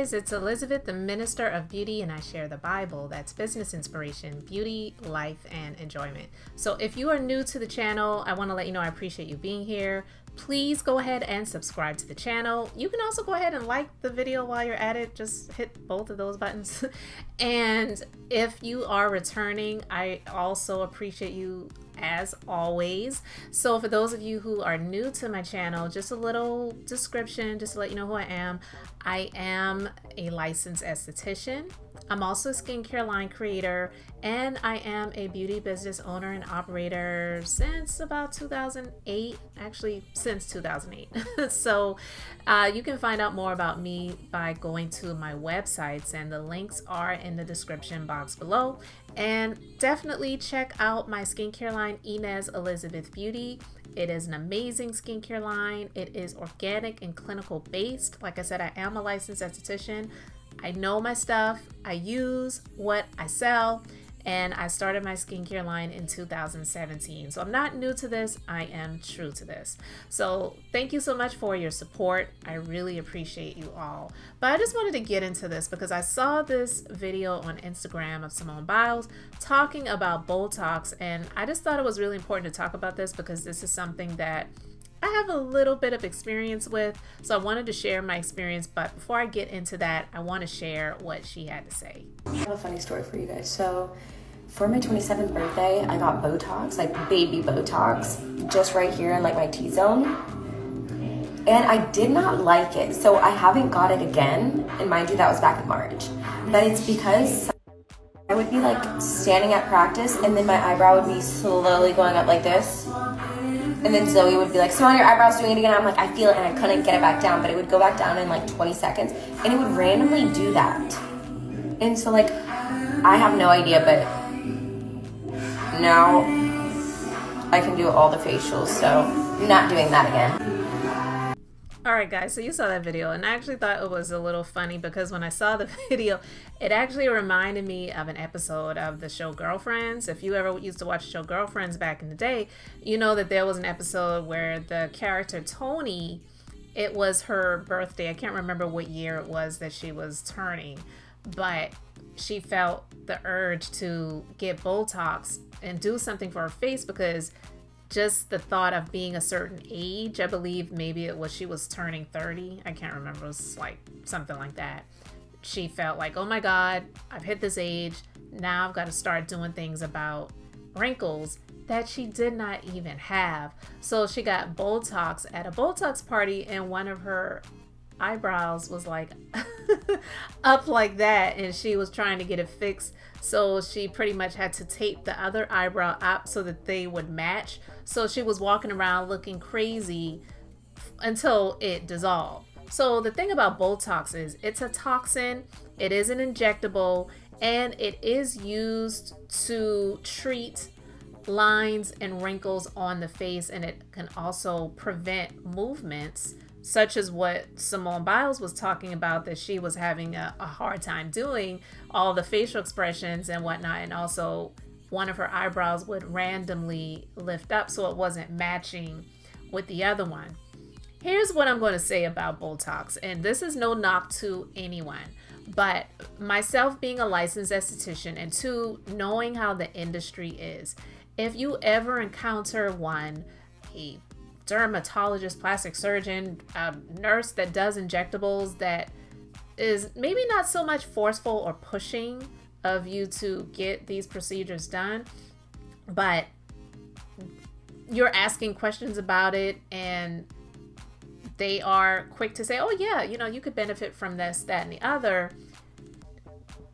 guys, it's Elizabeth, the Minister of Beauty, and I share the Bible. That's business inspiration, beauty, life, and enjoyment. So if you are new to the channel, I want to let you know I appreciate you being here. Please go ahead and subscribe to the channel. You can also go ahead and like the video while you're at it. Just hit both of those buttons. And if you are returning, I also appreciate you as always. So for those of you who are new to my channel, just a little description just to let you know who I am. I am a licensed esthetician. I'm also a skincare line creator, and I am a beauty business owner and operator since about 2008, actually since 2008. So you can find out more about me by going to my websites, and the links are in the description box below. And definitely check out my skincare line, Inez Elizabeth Beauty. It is an amazing skincare line. It is organic and clinical based. Like I said, I am a licensed esthetician. I know my stuff. I use what I sell, and I started my skincare line in 2017. So I'm not new to this. I am true to this. So thank you so much for your support. I really appreciate you all. But I just wanted to get into this because I saw this video on Instagram of Simone Biles talking about Botox, and I just thought it was really important to talk about this because this is something that I have a little bit of experience with, so I wanted to share my experience. But before I get into that, I want to share what she had to say. I have a funny story for you guys. So for my 27th birthday, I got Botox, like baby Botox, just right here in like my T-zone. And I did not like it, so I haven't got it again. And mind you, that was back in March. But it's because I would be like standing at practice, and then my eyebrow would be slowly going up like this. And then Zoe would be like, Simone, your eyebrow's doing it again. I'm like, I feel it, and I couldn't get it back down, but it would go back down in like 20 seconds, and it would randomly do that. And so like, I have no idea, but now I can do all the facials, so I'm not doing that again. Alright guys, so you saw that video, and I actually thought it was a little funny because when I saw the video, it actually reminded me of an episode of the show Girlfriends. If you ever used to watch the show Girlfriends back in the day, you know that there was an episode where the character Tony, it was her birthday. I can't remember what year it was that she was turning, but she felt the urge to get Botox and do something for her face because just the thought of being a certain age, I believe maybe it was she was turning 30. I can't remember. It was like something like that. She felt like, oh my God, I've hit this age. Now I've got to start doing things about wrinkles that she did not even have. So she got Botox at a Botox party, and one of her eyebrows was like up like that, and she was trying to get it fixed. So she pretty much had to tape the other eyebrow up so that they would match. So she was walking around looking crazy until it dissolved. So the thing about Botox is it's a toxin, it is an injectable, and it is used to treat lines and wrinkles on the face, and it can also prevent movements such as what Simone Biles was talking about, that she was having a hard time doing all the facial expressions and whatnot. And also one of her eyebrows would randomly lift up so it wasn't matching with the other one. Here's what I'm going to say about Botox, and this is no knock to anyone, but myself being a licensed esthetician, and two, knowing how the industry is, if you ever encounter a dermatologist, plastic surgeon, a nurse that does injectables that is maybe not so much forceful or pushing of you to get these procedures done, but you're asking questions about it, and they are quick to say, oh yeah, you know, you could benefit from this, that, and the other.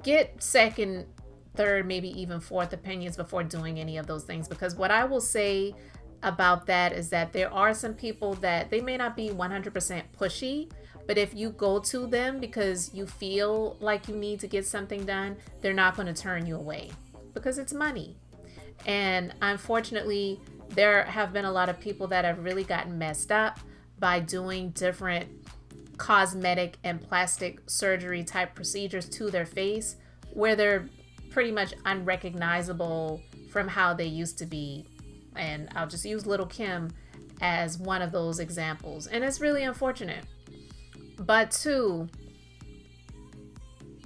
Get second, third, maybe even fourth opinions before doing any of those things, because what I will say about that is that there are some people that they may not be 100% pushy, but if you go to them because you feel like you need to get something done, they're not going to turn you away because it's money. And unfortunately, there have been a lot of people that have really gotten messed up by doing different cosmetic and plastic surgery type procedures to their face where they're pretty much unrecognizable from how they used to be. And I'll just use Little Kim as one of those examples. And it's really unfortunate. But two,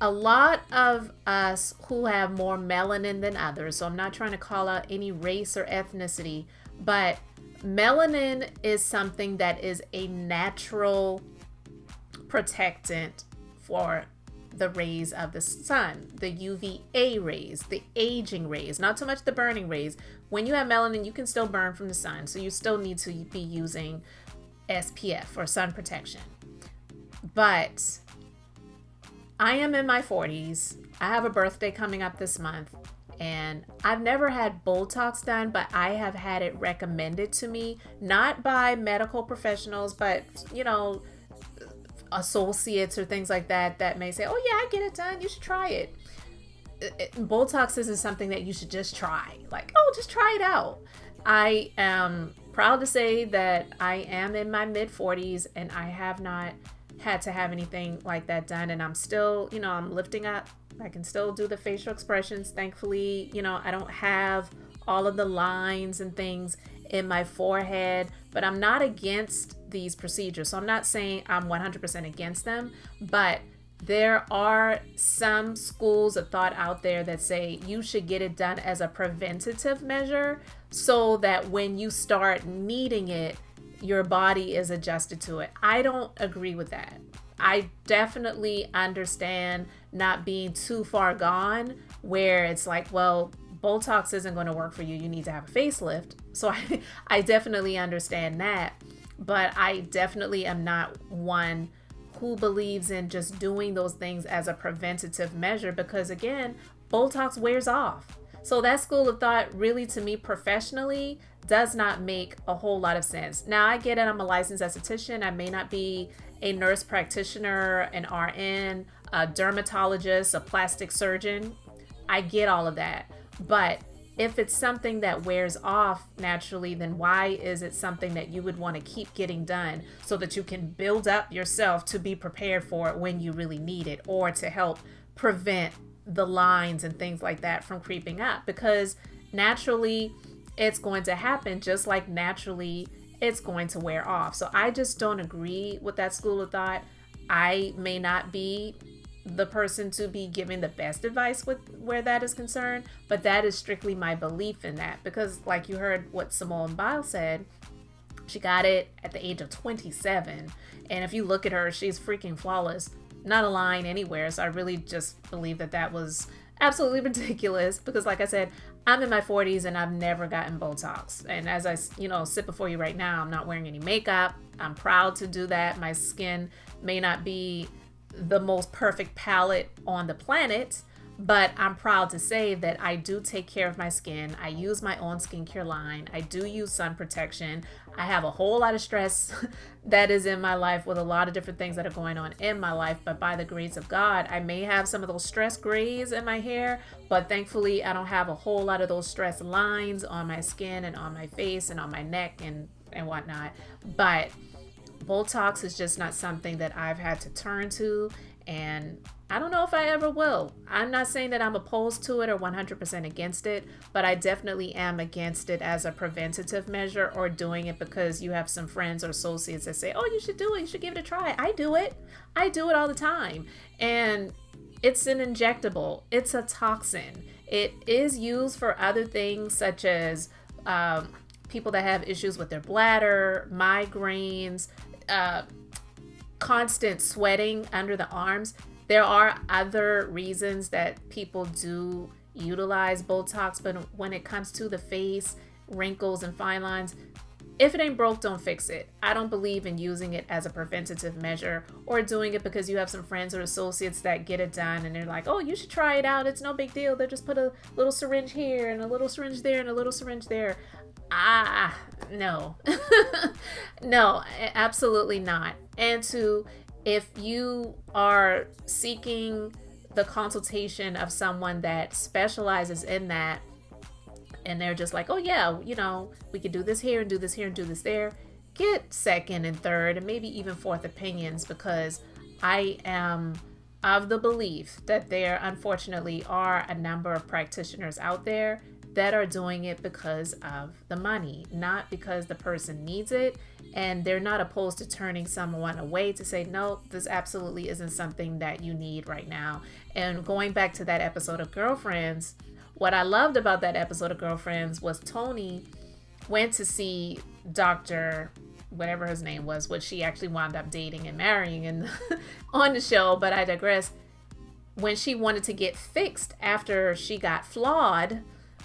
a lot of us who have more melanin than others, so I'm not trying to call out any race or ethnicity, but melanin is something that is a natural protectant for the rays of the sun, the UVA rays, the aging rays, not so much the burning rays. When you have melanin, you can still burn from the sun, so you still need to be using SPF or sun protection. But I am in my 40s. I have a birthday coming up this month, and I've never had Botox done, but I have had it recommended to me, not by medical professionals, but associates or things like that may say, oh yeah, I get it done, you should try it. Botox isn't something that you should just try, like, oh, just try it out. I am proud to say that I am in my mid 40s and I have not had to have anything like that done, and I'm still, I'm lifting up. I can still do the facial expressions, thankfully. I don't have all of the lines and things in my forehead, but I'm not against these procedures. So I'm not saying I'm 100% against them, but there are some schools of thought out there that say you should get it done as a preventative measure so that when you start needing it, your body is adjusted to it. I don't agree with that. I definitely understand not being too far gone where it's like, well, Botox isn't going to work for you. You need to have a facelift. So I definitely understand that. But I definitely am not one who believes in just doing those things as a preventative measure because, again, Botox wears off. So that school of thought really, to me professionally, does not make a whole lot of sense. Now, I get it. I'm a licensed esthetician. I may not be a nurse practitioner, an RN, a dermatologist, a plastic surgeon. I get all of that. But if it's something that wears off naturally, then why is it something that you would want to keep getting done so that you can build up yourself to be prepared for it when you really need it, or to help prevent the lines and things like that from creeping up? Because naturally it's going to happen, just like naturally it's going to wear off. So I just don't agree with that school of thought. I may not be the person to be giving the best advice with where that is concerned, but that is strictly my belief in that, because like you heard what Simone Biles said, she got it at the age of 27, and if you look at her, she's freaking flawless, not a line anywhere. So I really just believe that that was absolutely ridiculous, because like I said, I'm in my 40s and I've never gotten Botox, and as I sit before you right now, I'm not wearing any makeup. I'm proud to do that. My skin may not be the most perfect palette on the planet, but I'm proud to say that I do take care of my skin. I use my own skincare line. I do use sun protection. I have a whole lot of stress that is in my life with a lot of different things that are going on in my life, but by the grace of God, I may have some of those stress grays in my hair, but thankfully I don't have a whole lot of those stress lines on my skin and on my face and on my neck and whatnot. But Botox is just not something that I've had to turn to, and I don't know if I ever will. I'm not saying that I'm opposed to it or 100% against it, but I definitely am against it as a preventative measure, or doing it because you have some friends or associates that say, oh, you should do it, you should give it a try. I do it all the time, and it's an injectable. It's a toxin. It is used for other things such as people that have issues with their bladder, migraines, constant sweating under the arms. There are other reasons that people do utilize Botox, but when it comes to the face, wrinkles and fine lines, if it ain't broke, don't fix it. I don't believe in using it as a preventative measure, or doing it because you have some friends or associates that get it done and they're like, oh, you should try it out, it's no big deal, they'll just put a little syringe here and a little syringe there and a little syringe there. No. No, absolutely not. And if you are seeking the consultation of someone that specializes in that, and they're just like, oh yeah, we could do this here and do this here and do this there, get second and third and maybe even fourth opinions, because I am of the belief that there unfortunately are a number of practitioners out there that are doing it because of the money, not because the person needs it. and they're not opposed to turning someone away to say, no, this absolutely isn't something that you need right now. And going back to that episode of Girlfriends, what I loved about that episode of Girlfriends was Tony went to see Dr. whatever his name was, which she actually wound up dating and marrying in on the show, but I digress. When she wanted to get fixed after she got flawed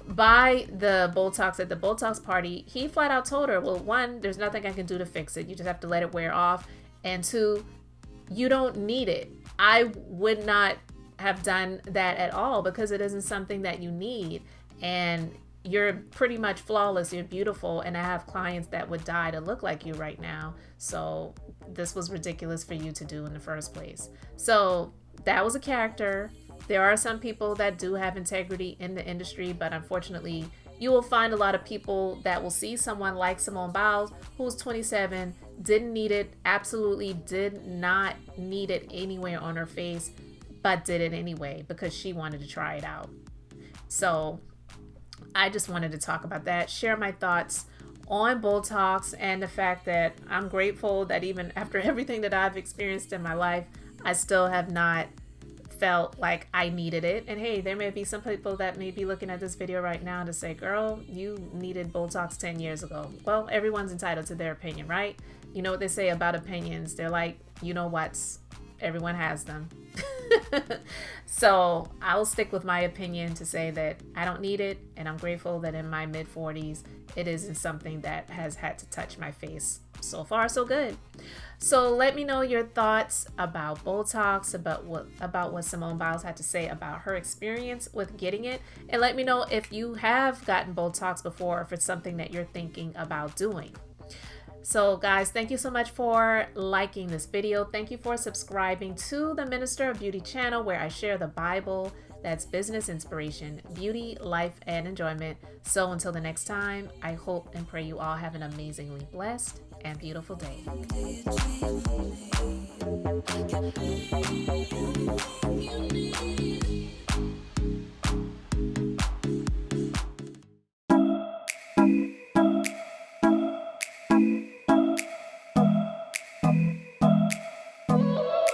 by the Botox at the Botox party, he flat out told her, well, one, there's nothing I can do to fix it. You just have to let it wear off. And two, you don't need it. I would not have done that at all because it isn't something that you need. And you're pretty much flawless. You're beautiful. And I have clients that would die to look like you right now. So this was ridiculous for you to do in the first place. So that was a character. There are some people that do have integrity in the industry, but unfortunately, you will find a lot of people that will see someone like Simone Biles, who's 27, didn't need it, absolutely did not need it anywhere on her face, but did it anyway because she wanted to try it out. So I just wanted to talk about that, share my thoughts on Botox and the fact that I'm grateful that even after everything that I've experienced in my life, I still have not felt like I needed it. And hey, there may be some people that may be looking at this video right now to say, girl, you needed Botox 10 years ago. Well, everyone's entitled to their opinion, right? You know what they say about opinions. They're like, you know what's, everyone has them. So I'll stick with my opinion to say that I don't need it. And I'm grateful that in my mid 40s, it isn't something that has had to touch my face. So far, so good. So let me know your thoughts about Botox, about what Simone Biles had to say about her experience with getting it. And let me know if you have gotten Botox before, or if it's something that you're thinking about doing. So guys, thank you so much for liking this video. Thank you for subscribing to the Minister of Beauty channel, where I share the Bible, that's business inspiration, beauty, life, and enjoyment. So until the next time, I hope and pray you all have an amazingly blessed and beautiful day. You need